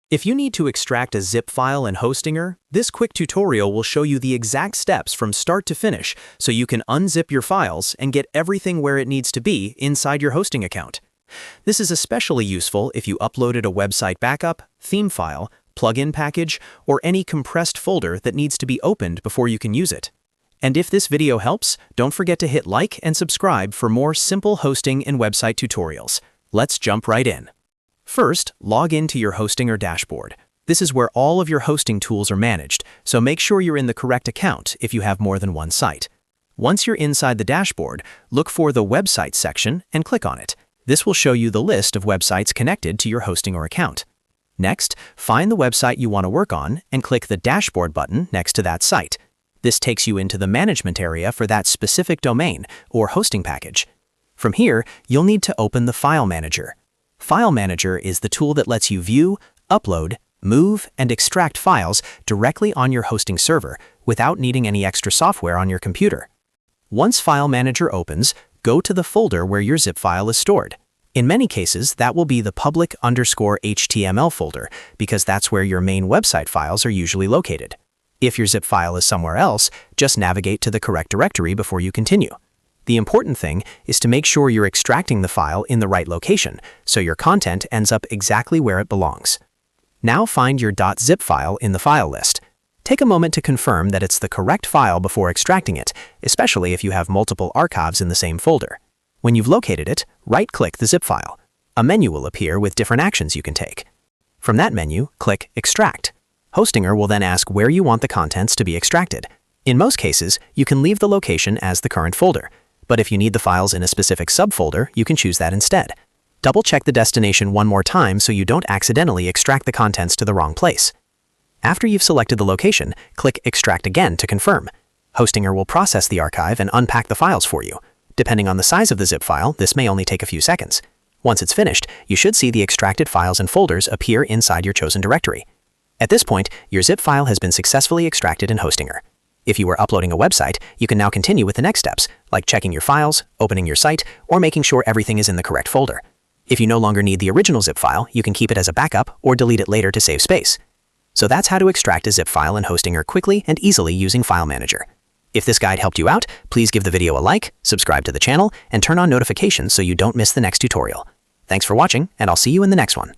If you need to extract a zip file in Hostinger, this quick tutorial will show you the exact steps from start to finish so you can unzip your files and get everything where it needs to be inside your hosting account. This is especially useful if you uploaded a website backup, theme file, plugin package, or any compressed folder that needs to be opened before you can use it. And if this video helps, don't forget to hit like and subscribe for more simple hosting and website tutorials. Let's jump right in. First, log into your Hostinger dashboard. This is where all of your hosting tools are managed, so make sure you're in the correct account if you have more than one site. Once you're inside the dashboard, look for the Websites section and click on it. This will show you the list of websites connected to your Hostinger account. Next, find the website you want to work on and click the Dashboard button next to that site. This takes you into the management area for that specific domain or hosting package. From here, you'll need to open the File Manager. File Manager is the tool that lets you view, upload, move, and extract files directly on your hosting server without needing any extra software on your computer. Once File Manager opens, go to the folder where your zip file is stored. In many cases, that will be the public_HTML folder because that's where your main website files are usually located. If your zip file is somewhere else, just navigate to the correct directory before you continue. The important thing is to make sure you're extracting the file in the right location, so your content ends up exactly where it belongs. Now find your .zip file in the file list. Take a moment to confirm that it's the correct file before extracting it, especially if you have multiple archives in the same folder. When you've located it, right-click the zip file. A menu will appear with different actions you can take. From that menu, click Extract. Hostinger will then ask where you want the contents to be extracted. In most cases, you can leave the location as the current folder. But if you need the files in a specific subfolder, you can choose that instead. Double-check the destination one more time so you don't accidentally extract the contents to the wrong place. After you've selected the location, click Extract again to confirm. Hostinger will process the archive and unpack the files for you. Depending on the size of the zip file, this may only take a few seconds. Once it's finished, you should see the extracted files and folders appear inside your chosen directory. At this point, your zip file has been successfully extracted in Hostinger. If you were uploading a website, you can now continue with the next steps, like checking your files, opening your site, or making sure everything is in the correct folder. If you no longer need the original zip file, you can keep it as a backup or delete it later to save space. So that's how to extract a zip file in Hostinger quickly and easily using File Manager. If this guide helped you out, please give the video a like, subscribe to the channel, and turn on notifications so you don't miss the next tutorial. Thanks for watching, and I'll see you in the next one.